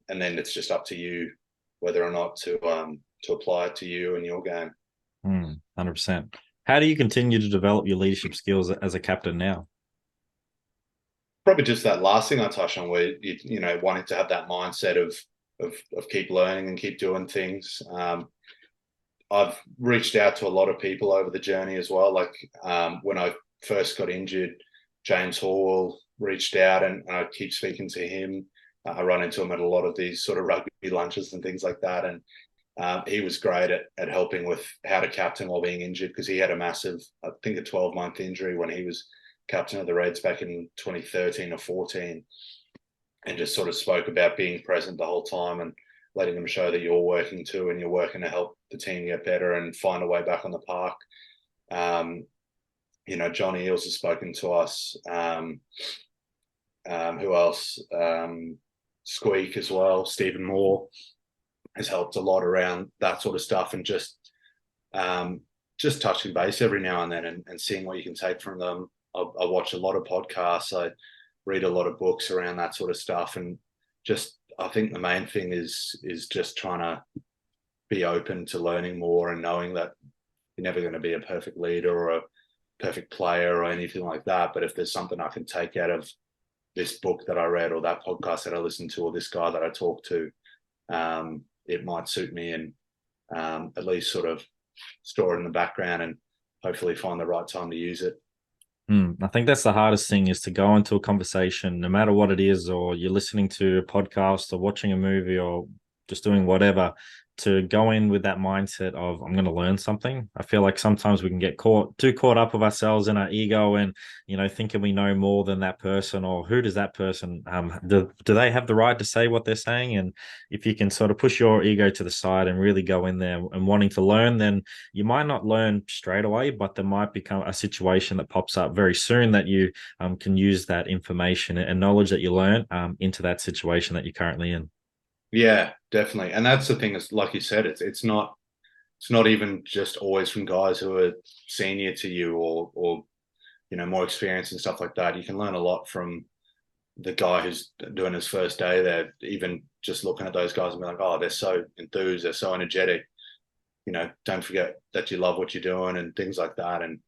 then it's just up to you whether or not to apply it to you and your game. 100%. How do you continue to develop your leadership skills as a captain now? Probably just that last thing I touched on, where wanting to have that mindset of keep learning and keep doing things. I've reached out to a lot of people over the journey as well. Like when I first got injured, James Hall reached out, and I keep speaking to him. I run into him at a lot of these sort of rugby lunches and things like that. And he was great at helping with how to captain while being injured, because he had a massive, I think, a 12-month injury when he was captain of the Reds back in 2013 or 14, and just sort of spoke about being present the whole time and letting them show that you're working too, and you're working to help the team get better and find a way back on the park. John Eales has spoken to us. Who else? Squeak as well. Stephen Moore has helped a lot around that sort of stuff, and just touching base every now and then and seeing what you can take from them. I watch a lot of podcasts. I read a lot of books around that sort of stuff, and just, I think the main thing is just trying to be open to learning more, and knowing that you're never going to be a perfect leader or a perfect player or anything like that. But if there's something I can take out of this book that I read, or that podcast that I listened to, or this guy that I talked to, it might suit me, and at least sort of store it in the background and hopefully find the right time to use it. I think that's the hardest thing, is to go into a conversation, no matter what it is, or you're listening to a podcast or watching a movie or just doing whatever, to go in with that mindset of, I'm going to learn something. I feel like sometimes we can get too caught up with ourselves and our ego, and thinking we know more than that person, or who does that person do they have the right to say what they're saying? And if you can sort of push your ego to the side and really go in there and wanting to learn, then you might not learn straight away, but there might become a situation that pops up very soon that you can use that information and knowledge that you learn into that situation that you're currently in. Yeah, definitely. And that's the thing, is, like you said, it's not it's not even just always from guys who are senior to you or more experienced and stuff like that. You can learn a lot from the guy who's doing his first day there. Even just looking at those guys and be like, oh, they're so enthused, they're so energetic. Don't forget that you love what you're doing and things like that. And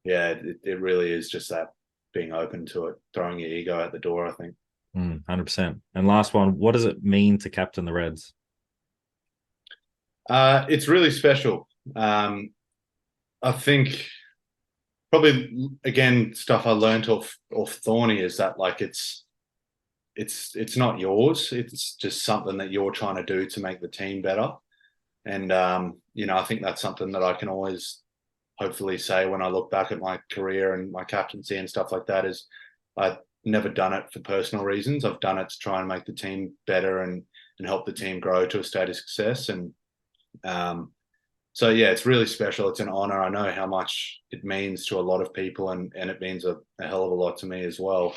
yeah, it really is just that being open to it, throwing your ego out the door, I think. 100%. And last one, what does it mean to captain the Reds? It's really special. I think probably again stuff I learned off Thorny is that like it's not yours. It's just something that you're trying to do to make the team better. And I think that's something that I can always hopefully say when I look back at my career and my captaincy and stuff like that is I've never done it for personal reasons. I've done it to try and make the team better and help the team grow to a state of success. And so yeah, it's really special. It's an honor. I know how much it means to a lot of people, and it means a hell of a lot to me as well.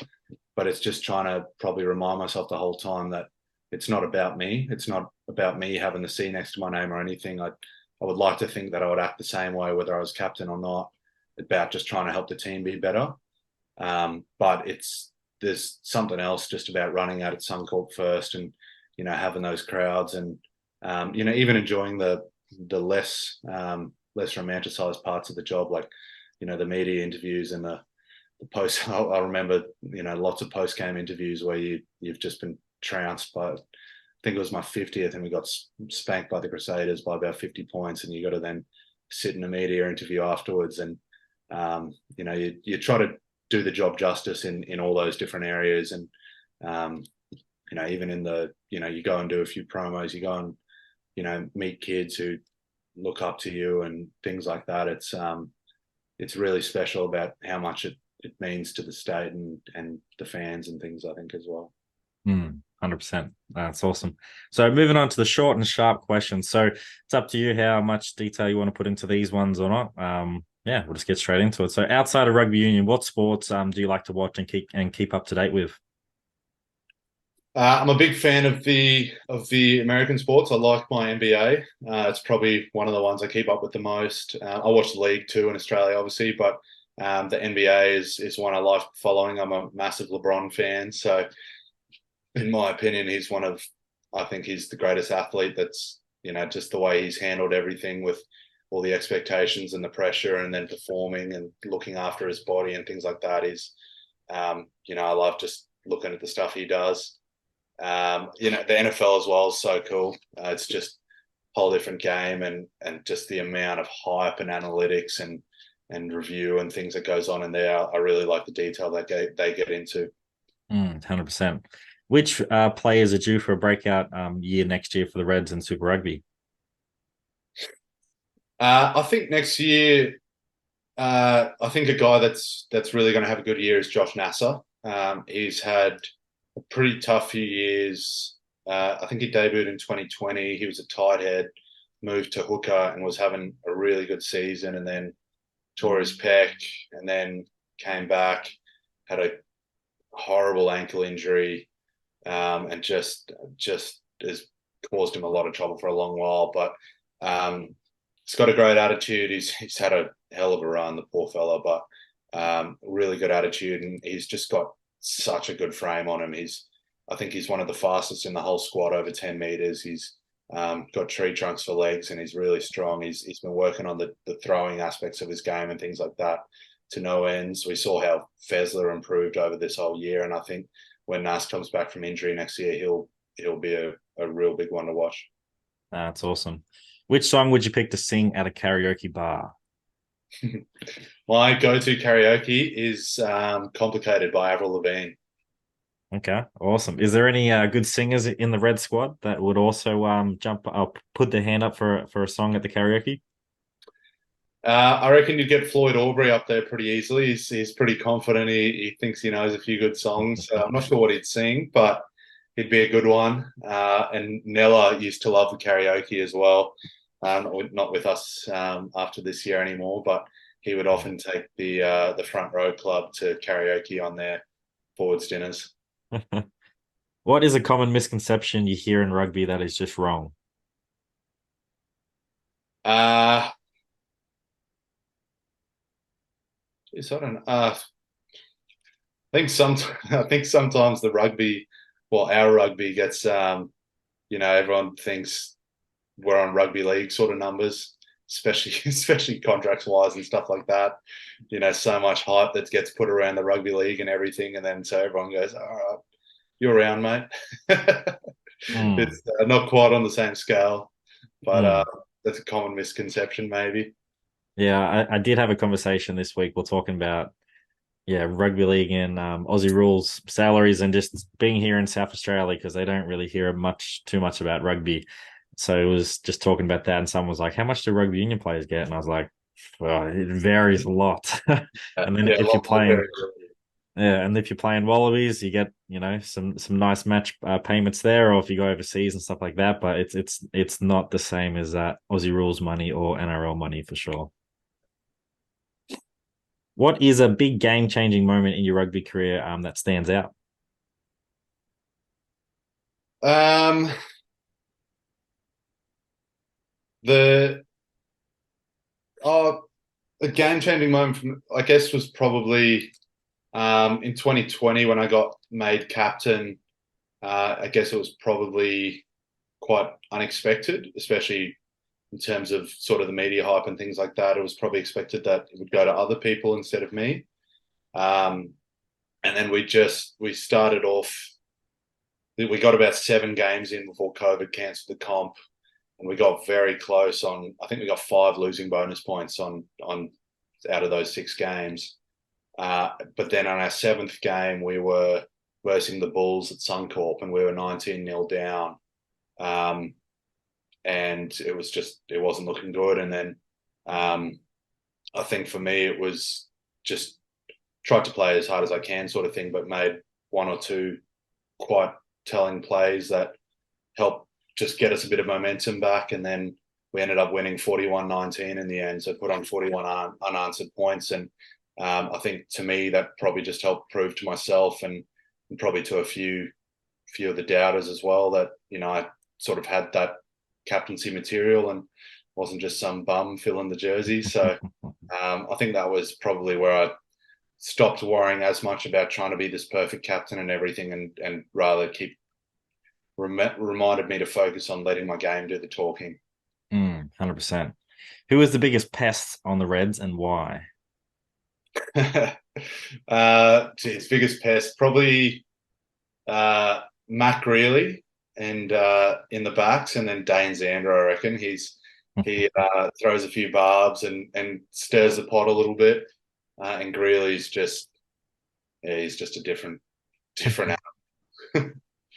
But it's just trying to probably remind myself the whole time that it's not about me. It's not about me having the C next to my name or anything. I would like to think that I would act the same way whether I was captain or not, about just trying to help the team be better. But there's something else just about running out at Suncorp first and having those crowds and even enjoying the less romanticized parts of the job, like the media interviews and the post. I remember lots of post game interviews where you've just been trounced by, I think it was my 50th, and we got spanked by the Crusaders by about 50 points, and you got to then sit in a media interview afterwards, and you try to do the job justice in all those different areas, and even in the you go and do a few promos, you go and meet kids who look up to you and things like that. It's really special about how much it means to the state and the fans and things, I think, as well. 100%. That's awesome. So moving on to the short and sharp questions. So it's up to you how much detail you want to put into these ones or not. Yeah, we'll just get straight into it. So outside of rugby union, what sports do you like to watch and keep up to date with? I'm a big fan of the American sports. I like my NBA. It's probably one of the ones I keep up with the most. I watch the league too in Australia, obviously, but the NBA is one I like following. I'm a massive LeBron fan, so in my opinion, I think he's the greatest athlete. That's just the way he's handled everything with all the expectations and the pressure, and then performing and looking after his body and things like that. I love just looking at the stuff he does. The NFL as well is so cool. It's just a whole different game, and just the amount of hype and analytics and review and things that goes on in there. I really like the detail that they get into. 100%. Which players are due for a breakout year next year for the Reds and Super Rugby? I think next year, I think a guy that's really going to have a good year is Josh Nasser. He's had a pretty tough few years. I think he debuted in 2020. He was a tight head, moved to hooker, and was having a really good season, and then tore his pec, and then came back, had a horrible ankle injury, and just has caused him a lot of trouble for a long while. But he's got a great attitude. He's had a hell of a run, the poor fella, but really good attitude, and he's just got such a good frame on him. I think he's one of the fastest in the whole squad over 10 meters. He's got tree trunks for legs, and he's really strong. He's been working on the throwing aspects of his game and things like that to no ends. We saw how Fezler improved over this whole year, and I think when Nas comes back from injury next year, he'll be a real big one to watch. That's awesome. Which song would you pick to sing at a karaoke bar? My go-to karaoke is "Complicated" by Avril Lavigne. Okay, awesome. Is there any good singers in the Red squad that would also jump up, put their hand up for a song at the karaoke? I reckon you'd get Floyd Aubrey up there pretty easily. He's pretty confident. He thinks he knows a few good songs. I'm not sure what he'd sing, but he'd be a good one. And Nella used to love the karaoke as well. Not with us after this year anymore, but he would often take the front row club to karaoke on their forwards dinners. What is a common misconception you hear in rugby that is just wrong? Uh, geez, I don't know. I think sometimes the rugby, well, our rugby gets, everyone thinks we're on rugby league sort of numbers, especially especially contracts wise and stuff like that. So much hype that gets put around the rugby league and everything, and then so everyone goes, "All right, you're around, mate." Mm, It's not quite on the same scale, but mm. that's a common misconception, maybe. Yeah, I did have a conversation this week. We're talking about rugby league and Aussie rules, salaries, and just being here in South Australia because they don't really hear too much about rugby. So it was just talking about that, and someone was like, "How much do rugby union players get?" And I was like, "Well, it varies a lot." And then Yeah, a if you're lot more playing, variability. yeah, and if you're playing Wallabies, you get some nice match payments there, or if you go overseas and stuff like that. But it's not the same as that Aussie rules money or NRL money for sure. What is a big game changing moment in your rugby career that stands out? Um, the oh, a game changing moment from I guess was probably in 2020 when I got made captain. I guess it was probably quite unexpected, especially in terms of sort of the media hype and things like that. It was probably expected that it would go to other people instead of me. Um, and then we started off. We got about 7 games in before COVID cancelled the comp, and we got very close on. I think we got 5 losing bonus points on out of those 6 games. But then on our 7th game, we were versing the Bulls at Suncorp, and we were 19-0 down. Um, and it wasn't looking good. And then I think for me, it was just tried to play as hard as I can, sort of thing, but made one or two quite telling plays that helped just get us a bit of momentum back. And then we ended up winning 41-19 in the end. So put on 41 unanswered points. And I think to me, that probably just helped prove to myself and probably to a few of the doubters as well that, I sort of had that captaincy material and wasn't just some bum filling the jersey. So I think that was probably where I stopped worrying as much about trying to be this perfect captain and everything, and rather reminded me to focus on letting my game do the talking. 100%. Who is the biggest pest on the Reds and why? His biggest pest probably Matt Greeley and in the backs, and then Dane Zander. I reckon he throws a few barbs and stirs the pot a little bit. And Greeley's just he's just a different.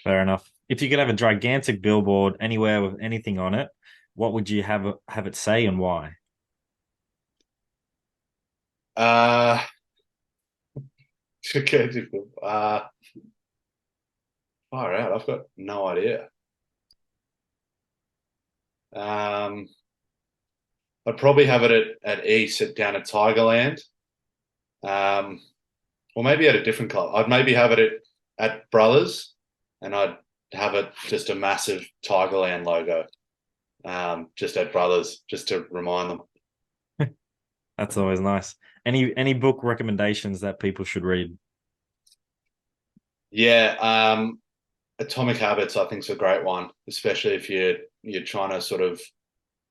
Fair enough. If you could have a gigantic billboard anywhere with anything on it, what would you have it say and why? Uh, okay, difficult. Far out. I've got no idea. Um, I'd probably have it at East down at Tigerland. Um, or maybe at a different club. I'd maybe have it at Brothers, and I'd have it just a massive Tigerland logo, just at Brothers, just to remind them. That's always nice. Any book recommendations that people should read? Yeah, Atomic Habits, I think, is a great one, especially if you're trying to sort of.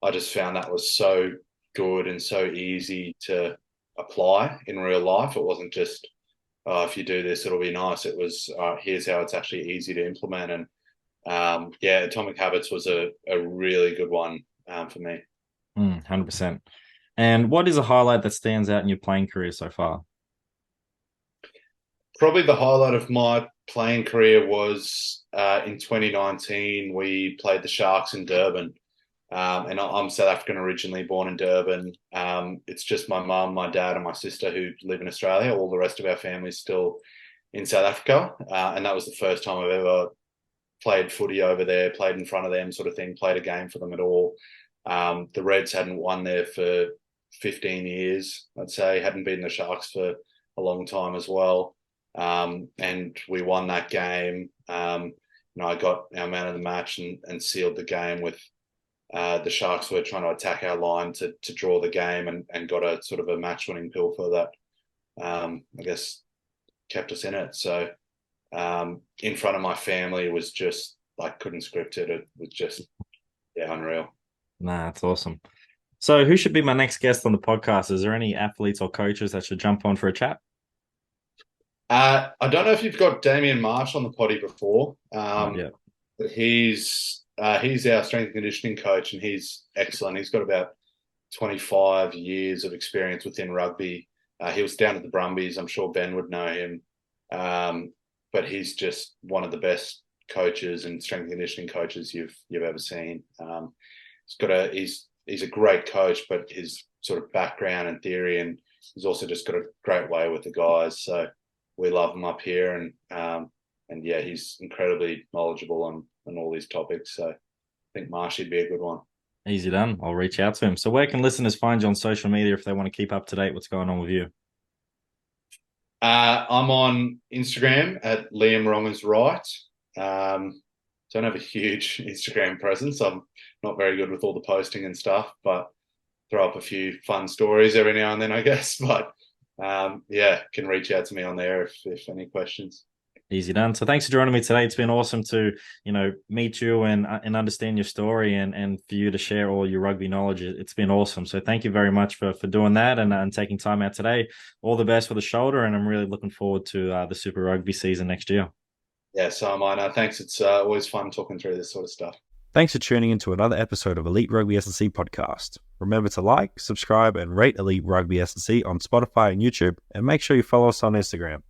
I just found that was so good and so easy to apply in real life. It wasn't just, oh, if you do this, it'll be nice. It was, here's how it's actually easy to implement. And yeah, Atomic Habits was a really good one for me. 100%. And what is a highlight that stands out in your playing career so far? Probably the highlight of my playing career was in 2019. We played the Sharks in Durban. And I'm South African originally, born in Durban. It's just my mum, my dad, and my sister who live in Australia. All the rest of our family's still in South Africa. And that was the first time I've ever played footy over there, played in front of them, sort of thing, played a game for them at all. The Reds hadn't won there for 15 years, I'd say, hadn't beaten the Sharks for a long time as well. And we won that game. I got our man of the match and sealed the game with the Sharks were trying to attack our line to draw the game, and got a sort of a match-winning pilfer that I guess kept us in it. So in front of my family, it was just like, couldn't script it. It was just unreal. Nah, that's awesome. So who should be my next guest on the podcast? Is there any athletes or coaches that should jump on for a chat? I don't know if you've got Damien Marsh on the potty before, Yeah. but he's our strength and conditioning coach, and he's excellent. He's got about 25 years of experience within rugby. He was down at the Brumbies. I'm sure Ben would know him. But he's just one of the best coaches and strength and conditioning coaches you've ever seen. He's a great coach, but his sort of background and theory, and he's also just got a great way with the guys. So we love him up here, and yeah, he's incredibly knowledgeable on all these topics. So I think Marshy'd be a good one. Easy done. I'll reach out to him. So where can listeners find you on social media if they want to keep up to date what's going on with you? I'm on Instagram at liamwrongazwright. Don't have a huge Instagram presence. I'm not very good with all the posting and stuff, but throw up a few fun stories every now and then, I guess. But can reach out to me on there if any questions. Easy done. So thanks for joining me today. It's been awesome to, meet you and understand your story and for you to share all your rugby knowledge. It's been awesome. So thank you very much for doing that and taking time out today. All the best for the shoulder, and I'm really looking forward to the Super Rugby season next year. Yeah, so am I. No, thanks. It's always fun talking through this sort of stuff. Thanks for tuning into another episode of Elite Rugby SandC podcast. Remember to like, subscribe, and rate Elite Rugby SandC on Spotify and YouTube, and make sure you follow us on Instagram.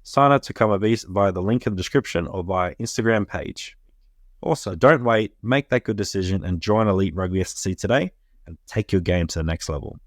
Sign up to become a beast via the link in the description or via Instagram page. Also, don't wait, make that good decision and join Elite Rugby SandC today and take your game to the next level.